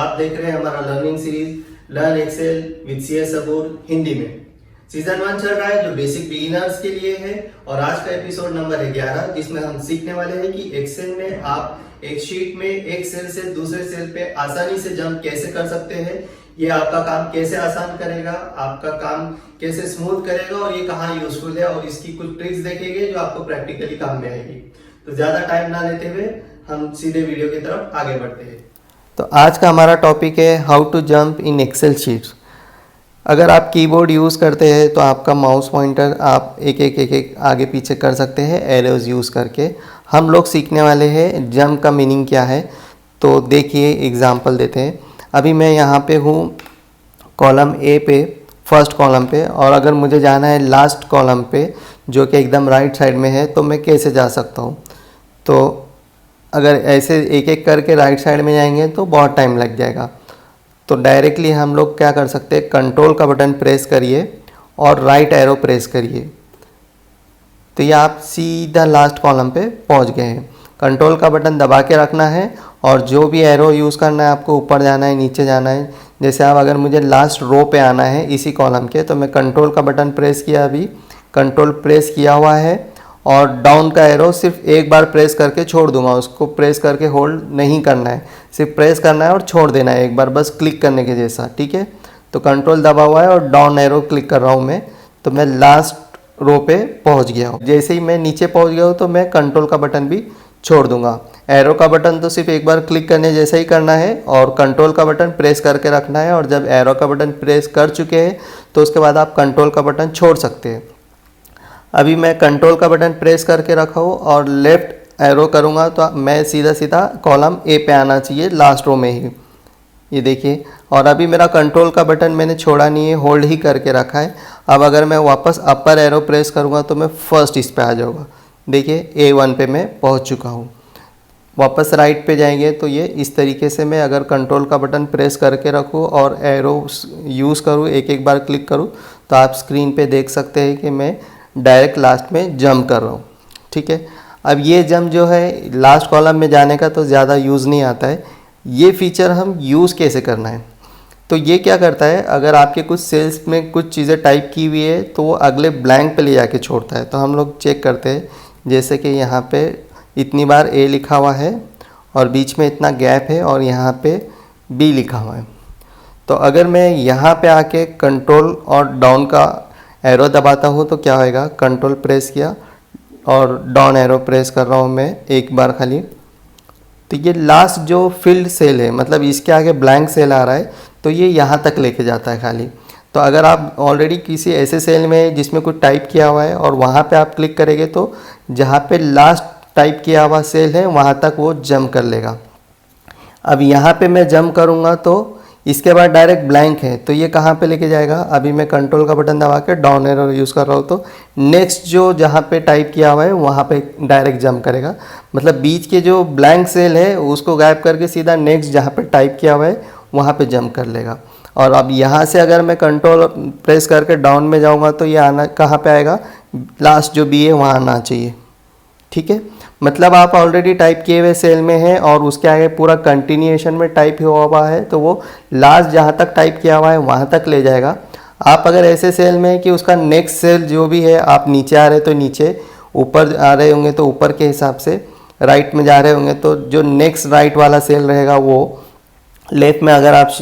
आप देख रहे हैं हमारा learning series learn Excel with CS अबूर हिंदी में। सीजन 1 चल रहा है जो बेसिक बिगिनर्स के लिए है और आज का एपिसोड नंबर है 11 जिसमें हम सीखने वाले हैं कि एक्सेल में आप एक शीट में एक सेल से दूसरे सेल पे आसानी से जंप कैसे कर सकते हैं। ये आपका काम कैसे आसान करेगा, आपका काम कैसे स्मूथ करेगा और ये कहाँ यूजफुल है और इसकी कुछ ट्रिक्स देखेंगे जो आपको प्रैक्टिकली काम में आएगी। तो ज्यादा टाइम ना लेते हुए हम सीधे वीडियो की तरफ आगे बढ़ते हैं। तो आज का हमारा टॉपिक है how to jump in Excel sheets. अगर आप कीबोर्ड यूज़ करते हैं तो आपका माउस पॉइंटर आप एक आगे पीछे कर सकते हैं एरोज यूज़ करके। हम लोग सीखने वाले हैं जंप का मीनिंग क्या है। तो देखिए एग्जांपल देते हैं। अभी मैं यहाँ पे हूँ कॉलम ए पे, फर्स्ट कॉलम पे, और अगर मुझे जाना है लास्ट कॉलम पे जो कि एकदम राइट साइड में है तो मैं कैसे जा सकता हूँ। तो अगर ऐसे एक एक करके राइट साइड में जाएंगे तो बहुत टाइम लग जाएगा। तो डायरेक्टली हम लोग क्या कर सकते हैं, कंट्रोल का बटन प्रेस करिए और राइट एरो प्रेस करिए तो ये आप सीधा लास्ट कॉलम पे पहुंच गए हैं। कंट्रोल का बटन दबा के रखना है और जो भी एरो यूज़ करना है आपको, ऊपर जाना है नीचे जाना है। जैसे आप अगर मुझे लास्ट रो पे आना है इसी कॉलम के तो मैं कंट्रोल का बटन प्रेस किया, अभी कंट्रोल प्रेस किया हुआ है और डाउन का एरो सिर्फ एक बार प्रेस करके छोड़ दूंगा। उसको प्रेस करके होल्ड नहीं करना है, सिर्फ प्रेस करना है और छोड़ देना है एक बार, बस क्लिक करने के जैसा। ठीक है, तो कंट्रोल दबा हुआ है और डाउन एरो क्लिक कर रहा हूँ मैं, तो मैं लास्ट रो पे पहुँच गया हूँ। जैसे ही मैं नीचे पहुँच गया हूँ तो मैं कंट्रोल का बटन भी छोड़ दूंगा। एरो का बटन तो सिर्फ एक बार क्लिक करने जैसा ही करना है और कंट्रोल का बटन प्रेस करके रखना है। और जब एरो का बटन प्रेस कर चुके हैं तो उसके बाद आप कंट्रोल का बटन छोड़ सकते हैं। अभी मैं कंट्रोल का बटन प्रेस करके रखा हूँ और लेफ़्ट एरो करूँगा तो मैं सीधा सीधा कॉलम ए पे आना चाहिए लास्ट रो में ही, ये देखिए। और अभी मेरा कंट्रोल का बटन मैंने छोड़ा नहीं है, होल्ड ही करके रखा है। अब अगर मैं वापस अपर एरो प्रेस करूँगा तो मैं फर्स्ट इस पे आ जाऊँगा। देखिए A1 पे मैं पहुँच चुका हूँ। वापस राइट पे जाएंगे तो ये इस तरीके से मैं अगर कंट्रोल का बटन प्रेस करके रखूँ और एरो यूज़ करूँ, एक एक बार क्लिक करूँ, तो आप स्क्रीन पे देख सकते हैं कि मैं डायरेक्ट लास्ट में जंप कर रहा हूँ। ठीक है, अब ये जंप जो है लास्ट कॉलम में जाने का तो ज़्यादा यूज़ नहीं आता है। ये फीचर हम यूज़ कैसे करना है, तो ये क्या करता है, अगर आपके कुछ सेल्स में कुछ चीज़ें टाइप की हुई है तो वो अगले ब्लैंक पे ले जाके छोड़ता है। तो हम लोग चेक करते हैं, जैसे कि यहाँ पे इतनी बार A लिखा हुआ है और बीच में इतना गैप है और यहाँ पे B लिखा हुआ है। तो अगर मैं यहाँ पे आके कंट्रोल और डाउन का एरो दबाता हूँ तो क्या होएगा, कंट्रोल प्रेस किया और डाउन एरो प्रेस कर रहा हूँ मैं एक बार खाली, तो ये लास्ट जो फिल्ड सेल है, मतलब इसके आगे ब्लैंक सेल आ रहा है तो ये यहाँ तक लेके जाता है खाली। तो अगर आप ऑलरेडी किसी ऐसे सेल में जिसमें कुछ टाइप किया हुआ है और वहाँ पे आप क्लिक करेंगे तो जहाँ पे लास्ट टाइप किया हुआ सेल है वहाँ तक वो जंप कर लेगा। अब यहाँ पे मैं जंप करूँगा तो इसके बाद डायरेक्ट ब्लैंक है तो ये कहाँ पे लेके जाएगा। अभी मैं कंट्रोल का बटन दबा के डाउन एरो यूज़ कर रहा हूँ तो नेक्स्ट जो जहाँ पे टाइप किया हुआ है वहाँ पे डायरेक्ट जंप करेगा। मतलब बीच के जो ब्लैंक सेल है उसको गायब करके सीधा नेक्स्ट जहाँ पे टाइप किया हुआ है वहाँ पे जंप कर लेगा। और अब यहाँ से अगर मैं कंट्रोल प्रेस करके डाउन में जाऊँगा तो ये आना कहाँ पे आएगा, लास्ट जो B है वहाँ आना चाहिए। ठीक है, मतलब आप ऑलरेडी टाइप किए हुए सेल में हैं और उसके आगे पूरा कंटिन्यूएशन में टाइप हुआ हुआ है तो वो लास्ट जहाँ तक टाइप किया हुआ है वहाँ तक ले जाएगा। आप अगर ऐसे सेल में है कि उसका नेक्स्ट सेल जो भी है, आप नीचे आ रहे तो नीचे, ऊपर आ रहे होंगे तो ऊपर के हिसाब से, राइट में जा रहे होंगे तो जो नेक्स्ट राइट वाला सेल रहेगा वो, लेफ्ट में अगर आप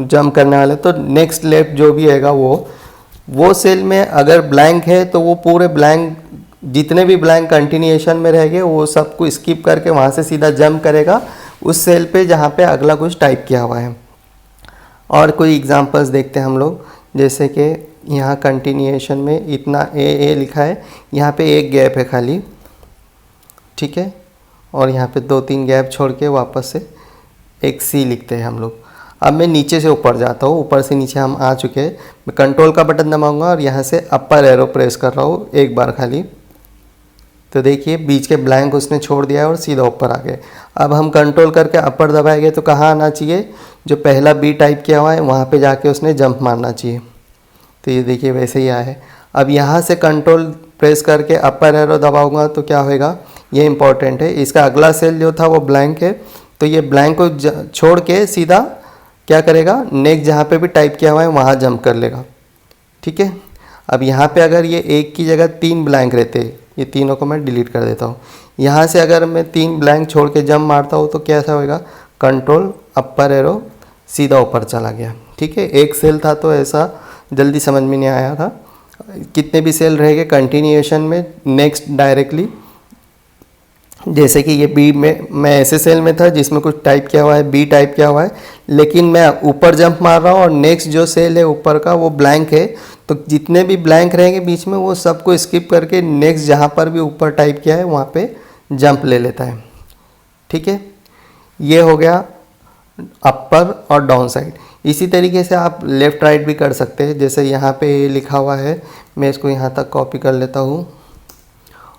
जंप करने वाले तो नेक्स्ट लेफ्ट जो भी रहेगा वो सेल में अगर ब्लैंक है तो वो पूरे ब्लैंक, जितने भी ब्लैंक कंटिन्यूएशन में रहेंगे वो सबको स्किप करके वहाँ से सीधा जंप करेगा उस सेल पे जहाँ पे अगला कुछ टाइप किया हुआ है। और कोई एग्जांपल्स देखते हैं हम लोग, जैसे कि यहाँ कंटिन्यूएशन में इतना A लिखा है, यहाँ पे एक गैप है खाली। ठीक है, और यहाँ पे 2-3 गैप छोड़ के वापस से एक C लिखते हैं हम लोग। अब मैं नीचे से ऊपर जाता हूँ, ऊपर से नीचे हम आ चुके हैं। मैं कंट्रोल का बटन दबाऊंगा और यहाँ से अपर एरो प्रेस कर रहा हूँ एक बार खाली, तो देखिए बीच के ब्लैंक उसने छोड़ दिया और सीधा ऊपर आ गए। अब हम कंट्रोल करके अपर दबाएंगे तो कहाँ आना चाहिए, जो पहला B टाइप किया हुआ है वहाँ पे जाके उसने जंप मारना चाहिए। तो ये देखिए वैसे ही आया है। अब यहाँ से कंट्रोल प्रेस करके अपर एरो दबाऊंगा तो क्या होएगा, ये इंपॉर्टेंट है। इसका अगला सेल जो था वो ब्लैंक है तो ये ब्लैंक को छोड़ के सीधा क्या करेगा, नेक्स्ट जहाँ पे भी टाइप किया हुआ है वहाँ जंप कर लेगा। ठीक है, अब यहाँ पे अगर ये एक की जगह 3 ब्लैंक रहते, ये तीनों को मैं डिलीट कर देता हूँ। यहाँ से अगर मैं 3 ब्लैंक छोड़ के जंप मारता हूँ तो कैसा होएगा, कंट्रोल अपर एरो सीधा ऊपर चला गया। ठीक है, एक सेल था तो ऐसा जल्दी समझ में नहीं आया था, कितने भी सेल रहेंगे कंटिन्यूएशन में नेक्स्ट डायरेक्टली, जैसे कि ये बी में मैं ऐसे सेल में था जिसमें कुछ टाइप किया हुआ है, बी टाइप किया हुआ है, लेकिन मैं ऊपर जंप मार रहा हूँ और नेक्स्ट जो सेल है ऊपर का वो ब्लैंक है, तो जितने भी ब्लैंक रहेंगे बीच में वो सबको स्किप करके नेक्स्ट जहाँ पर भी ऊपर टाइप किया है वहाँ पे जंप ले लेता है। ठीक है, ये हो गया अपर और डाउन साइड। इसी तरीके से आप लेफ़्ट राइट भी कर सकते हैं, जैसे यहाँ पे लिखा हुआ है, मैं इसको यहाँ तक कॉपी कर लेता हूँ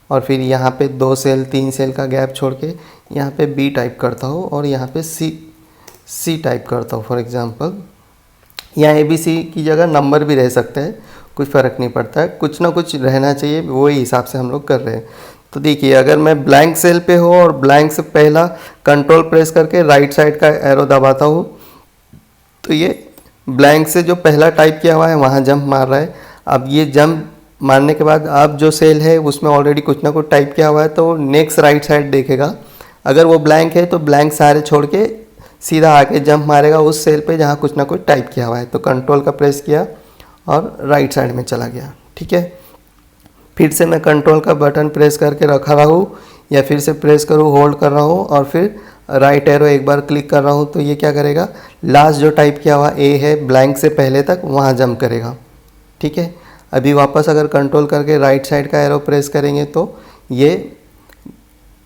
और फिर यहाँ पे 2 सेल 3 सेल का गैप छोड़ के यहाँ पे बी टाइप करता हूँ और यहाँ पे सी टाइप करता हूँ फॉर एग्ज़ाम्पल। यहाँ ABC की जगह नंबर भी रह सकता है, कुछ फ़र्क नहीं पड़ता है, कुछ ना कुछ रहना चाहिए, वही हिसाब से हम लोग कर रहे हैं। तो देखिए, अगर मैं ब्लैंक सेल पे हो और ब्लैंक से पहला कंट्रोल प्रेस करके राइट साइड का एरो दबाता हूँ तो ये ब्लैंक से जो पहला टाइप किया हुआ है वहाँ जंप मार रहा है। अब ये जंप मारने के बाद अब जो सेल है उसमें ऑलरेडी कुछ ना कुछ टाइप किया हुआ है तो नेक्स्ट राइट साइड देखेगा, अगर वो ब्लैंक है तो ब्लैंक सारे छोड़ के सीधा आके जंप मारेगा उस सेल पे जहाँ कुछ ना कुछ टाइप किया हुआ है। तो कंट्रोल का प्रेस किया और राइट साइड में चला गया। ठीक है, फिर से मैं कंट्रोल का बटन प्रेस करके रखा रहा हूँ या फिर से प्रेस करूँ, होल्ड कर रहा हूँ और फिर राइट एरो एक बार क्लिक कर रहा हूँ तो ये क्या करेगा, लास्ट जो टाइप किया हुआ ए है ब्लैंक से पहले तक वहाँ जंप करेगा। ठीक है, अभी वापस अगर कंट्रोल करके राइट साइड का एरो प्रेस करेंगे तो ये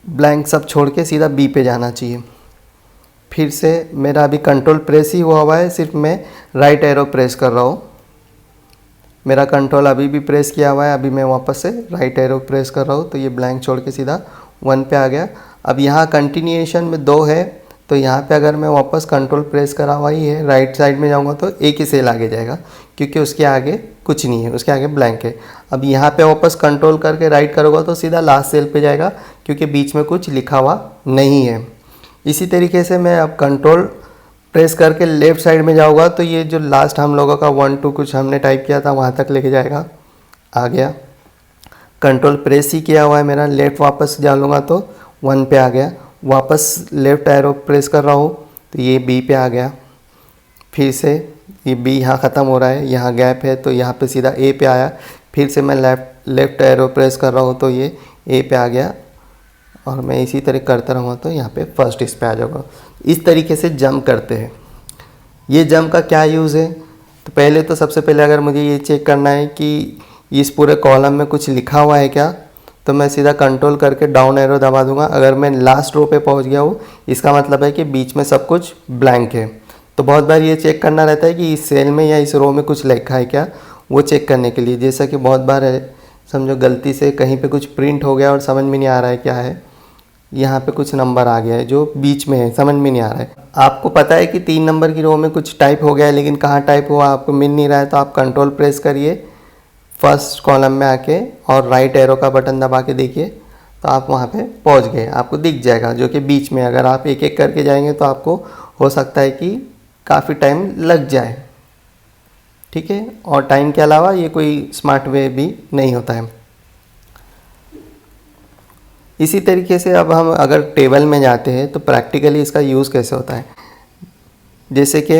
ब्लैंक सब छोड़ के सीधा बी पे जाना चाहिए। फिर से मेरा अभी कंट्रोल प्रेस ही हुआ है, सिर्फ मैं राइट एरो प्रेस कर रहा हूँ, मेरा कंट्रोल अभी भी प्रेस किया हुआ है, अभी मैं वापस से राइट एरो प्रेस कर रहा हूँ तो ये ब्लैंक छोड़ के सीधा 1 पे आ गया। अब यहाँ कंटिन्यूएशन में 2 है तो यहाँ पे अगर मैं वापस कंट्रोल प्रेस करा हुआ ही है, राइट साइड में जाऊँगा तो एक ही सेल आगे जाएगा क्योंकि उसके आगे कुछ नहीं है, उसके आगे ब्लैंक है। अब यहाँ पे वापस कंट्रोल करके राइट करोगा तो सीधा लास्ट सेल पे जाएगा क्योंकि बीच में कुछ लिखा हुआ नहीं है। इसी तरीके से मैं अब कंट्रोल प्रेस करके लेफ़्ट साइड में जाऊँगा तो ये जो लास्ट हम लोगों का 1 2 कुछ हमने टाइप किया था वहाँ तक लेके जाएगा, आ गया। कंट्रोल प्रेस ही किया हुआ है मेरा, लेफ़्ट वापस जा लूँगा तो 1 पे आ गया, वापस लेफ़्ट एरो प्रेस कर रहा हूँ तो ये बी पे आ गया। फिर से ये बी यहाँ ख़त्म हो रहा है, यहाँ गैप है तो यहाँ पे सीधा ए पे आया। फिर से मैं लेफ़्ट एरो प्रेस कर रहा हूँ तो ये ए पे आ गया और मैं इसी तरह करता रहूँगा तो यहाँ पे फर्स्ट इस पे आ जाऊँगा। इस तरीके से जंप करते हैं। ये जंप का क्या यूज़ है, तो पहले तो सबसे पहले अगर मुझे ये चेक करना है कि इस पूरे कॉलम में कुछ लिखा हुआ है क्या, तो मैं सीधा कंट्रोल करके डाउन एरो दबा दूंगा। अगर मैं लास्ट रो पे पहुंच गया हूँ इसका मतलब है कि बीच में सब कुछ ब्लैंक है। तो बहुत बार ये चेक करना रहता है कि इस सेल में या इस रो में कुछ लिखा है क्या, वो चेक करने के लिए। जैसा कि बहुत बार है, समझो गलती से कहीं पे कुछ प्रिंट हो गया और समझ में नहीं आ रहा है क्या है, यहाँ पे कुछ नंबर आ गया है जो बीच में है, समझ में नहीं आ रहा है। आपको पता है कि 3 नंबर की रो में कुछ टाइप हो गया है लेकिन कहाँ टाइप हुआ आपको मिल नहीं रहा है, तो आप कंट्रोल प्रेस करिए फर्स्ट कॉलम में आके और राइट एरो का बटन दबा के देखिए तो आप वहाँ पे पहुँच गए, आपको दिख जाएगा जो कि बीच में। अगर आप एक एक करके जाएंगे तो आपको हो सकता है कि काफ़ी टाइम लग जाए। ठीक है, और टाइम के अलावा ये कोई स्मार्ट वे भी नहीं होता है। इसी तरीके से अब हम अगर टेबल में जाते हैं तो प्रैक्टिकली इसका यूज़ कैसे होता है। जैसे कि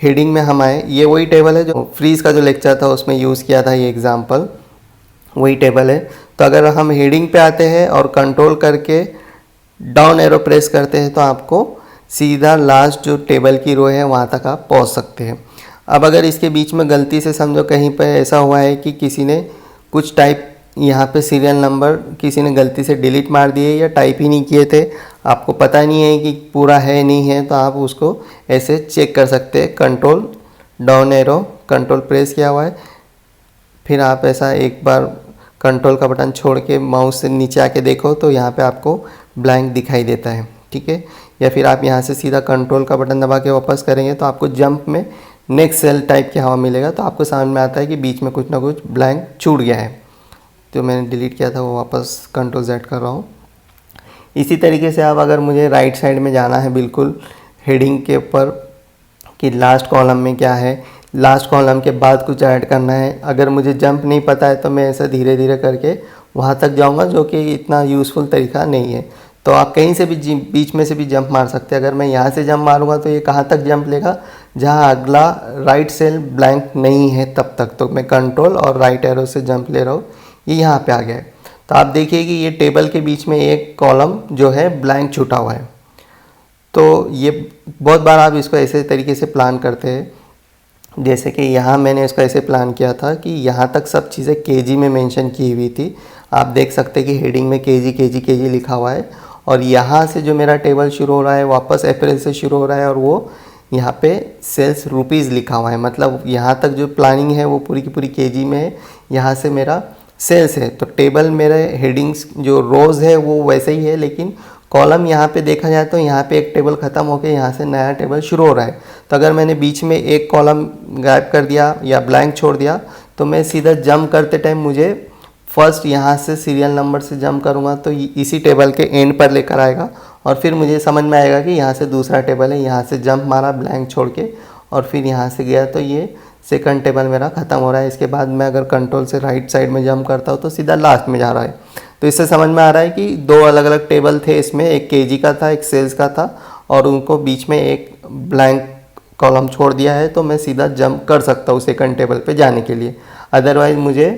हेडिंग में हम आए, ये वही टेबल है जो फ्रीज का जो लेक्चर था उसमें यूज़ किया था, ये एग्जांपल वही टेबल है। तो अगर हम हेडिंग पे आते हैं और कंट्रोल करके डाउन एरो प्रेस करते हैं तो आपको सीधा लास्ट जो टेबल की रो है वहाँ तक आप पहुँच सकते हैं। अब अगर इसके बीच में गलती से समझो कहीं पर ऐसा हुआ है कि किसी ने कुछ टाइप, यहाँ पे सीरियल नंबर किसी ने गलती से डिलीट मार दिए या टाइप ही नहीं किए थे, आपको पता नहीं है कि पूरा है नहीं है, तो आप उसको ऐसे चेक कर सकते हैं। Control down arrow control press किया हुआ है, फिर आप ऐसा एक बार कंट्रोल का बटन छोड़ के माउस से नीचे आके देखो तो यहाँ पे आपको ब्लैंक दिखाई देता है। ठीक है, या फिर आप यहाँ से सीधा कंट्रोल का बटन दबा के वापस करेंगे तो आपको जंप में नेक्स्ट सेल टाइप किया हुआ मिलेगा, तो आपको समझ में आता है कि बीच में कुछ ना कुछ ब्लैंक छूट गया है। तो मैंने डिलीट किया था वो वापस कंट्रोल Z कर रहा हूँ। इसी तरीके से अब अगर मुझे राइट साइड में जाना है बिल्कुल हेडिंग के ऊपर, कि लास्ट कॉलम में क्या है, लास्ट कॉलम के बाद कुछ ऐड करना है। अगर मुझे जंप नहीं पता है तो मैं ऐसा धीरे धीरे करके वहाँ तक जाऊँगा, जो कि इतना यूज़फुल तरीका नहीं है। तो आप कहीं से भी बीच में से भी जंप मार सकते हैं। अगर मैं यहाँ से जंप मारूंगा तो ये कहाँ तक जंप लेगा, जहाँ अगला राइट सेल ब्लैंक नहीं है तब तक। तो मैं कंट्रोल और राइट एरो से जंप ले रहा हूँ, ये यहाँ पे आ गया है। तो आप देखिए कि ये टेबल के बीच में एक कॉलम जो है ब्लैंक छूटा हुआ है। तो ये बहुत बार आप इसको ऐसे तरीके से प्लान करते हैं, जैसे कि यहाँ मैंने इसको ऐसे प्लान किया था कि यहाँ तक सब चीज़ें केजी में मेंशन की हुई थी। आप देख सकते हैं कि हेडिंग में केजी लिखा हुआ है, और यहाँ से जो मेरा टेबल शुरू हो रहा है वापस अप्रैल से शुरू हो रहा है, और वो यहाँ पे सेल्स रुपीज़ लिखा हुआ है। मतलब यहाँ तक जो प्लानिंग है वो पूरी की पूरी केजी में है, यहाँ से मेरा सेल्स है। तो टेबल मेरे हेडिंग्स जो रोज़ है वो वैसे ही है, लेकिन कॉलम यहाँ पे देखा जाए तो यहाँ पे एक टेबल ख़त्म होकर यहाँ से नया टेबल शुरू हो रहा है। तो अगर मैंने बीच में एक कॉलम गायब कर दिया या ब्लैंक छोड़ दिया तो मैं सीधा जंप करते टाइम मुझे फर्स्ट यहाँ से सीरियल नंबर से जंप करूँगा तो इसी टेबल के एंड पर लेकर आएगा, और फिर मुझे समझ में आएगा कि यहाँ से दूसरा टेबल है। यहाँ से जंप मारा ब्लैंक छोड़ के और फिर यहाँ से गया तो ये सेकंड टेबल मेरा ख़त्म हो रहा है। इसके बाद मैं अगर कंट्रोल से राइट साइड में जंप करता हूँ तो सीधा लास्ट में जा रहा है। तो इससे समझ में आ रहा है कि दो अलग अलग टेबल थे इसमें, एक केजी का था एक सेल्स का था, और उनको बीच में एक ब्लैंक कॉलम छोड़ दिया है। तो मैं सीधा जंप कर सकता हूँ सेकंड टेबल पे जाने के लिए, अदरवाइज़ मुझे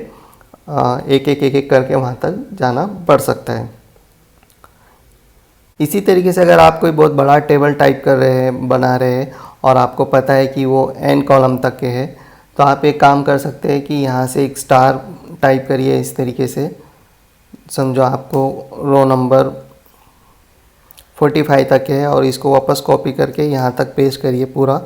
एक एक करके वहाँ तक जाना पड़ सकता है। इसी तरीके से अगर आप कोई बहुत बड़ा टेबल टाइप कर रहे हैं, बना रहे हैं, और आपको पता है कि वो एन कॉलम तक के है, तो आप एक काम कर सकते हैं कि यहाँ से एक स्टार टाइप करिए इस तरीके से। समझो आपको रो नंबर 45 तक है, और इसको वापस कॉपी करके यहाँ तक पेस्ट करिए पूरा।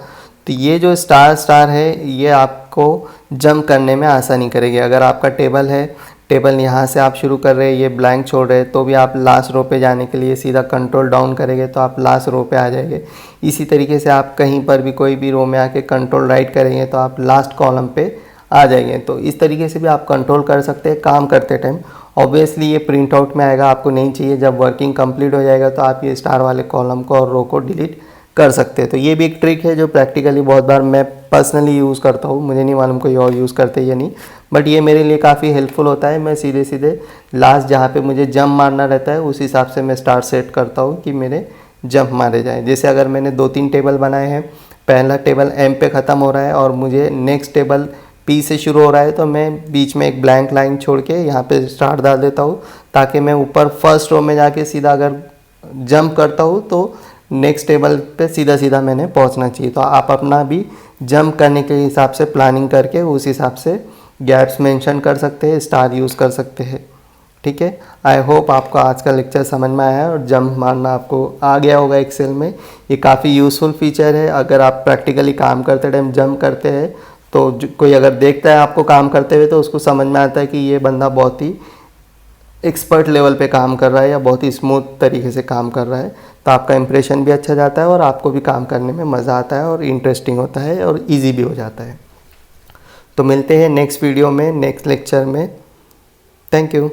तो ये जो स्टार है ये आपको जंप करने में आसानी करेगी। अगर आपका टेबल है, टेबल यहाँ से आप शुरू कर रहे हैं, ये ब्लैंक छोड़ रहे हैं, तो भी आप लास्ट रो पे जाने के लिए सीधा कंट्रोल डाउन करेंगे तो आप लास्ट रो पे आ जाएंगे। इसी तरीके से आप कहीं पर भी कोई भी रो में आके कंट्रोल राइट करेंगे तो आप लास्ट कॉलम पे आ जाएंगे। तो इस तरीके से भी आप कंट्रोल कर सकते हैं काम करते टाइम। ऑब्वियसली ये प्रिंट आउट में आएगा, आपको नहीं चाहिए। जब वर्किंग कंप्लीट हो जाएगा तो आप ये स्टार वाले कॉलम को और रो को डिलीट कर सकते हैं। तो ये भी एक ट्रिक है जो प्रैक्टिकली बहुत बार मैं पर्सनली यूज़ करता हूँ, मुझे नहीं मालूम कोई और यूज़ करते या नहीं, बट ये मेरे लिए काफ़ी हेल्पफुल होता है। मैं सीधे सीधे लास्ट जहाँ पे मुझे जंप मारना रहता है उस हिसाब से मैं स्टार सेट करता हूँ कि मेरे जंप मारे जाए। जैसे अगर मैंने 2-3 टेबल बनाए हैं, पहला टेबल एम पे ख़त्म हो रहा है और मुझे नेक्स्ट टेबल पी से शुरू हो रहा है, तो मैं बीच में एक ब्लैंक लाइन छोड़ के यहाँ पे स्टार डाल देता हूँ, ताकि मैं ऊपर फर्स्ट रो में जाके सीधा अगर जंप करता हूँ तो नेक्स्ट टेबल पे सीधा सीधा मैंने पहुँचना चाहिए। तो आप अपना भी जंप करने के हिसाब से प्लानिंग करके उस हिसाब से गैप्स मेंशन कर सकते हैं, स्टार यूज़ कर सकते हैं। ठीक है, आई होप आपको आज का लेक्चर समझ में आया है और जंप मारना आपको आ गया होगा एक्सेल में। ये काफ़ी यूज़फुल फीचर है। अगर आप प्रैक्टिकली काम करते टाइम जंप करते हैं तो कोई अगर देखता है आपको काम करते हुए तो उसको समझ में आता है कि ये बंदा बहुत ही एक्सपर्ट लेवल पे काम कर रहा है या बहुत ही स्मूथ तरीके से काम कर रहा है। तो आपका इंप्रेशन भी अच्छा जाता है और आपको भी काम करने में मज़ा आता है और इंटरेस्टिंग होता है और इजी भी हो जाता है। तो मिलते हैं नेक्स्ट वीडियो में, नेक्स्ट लेक्चर में। Thank you.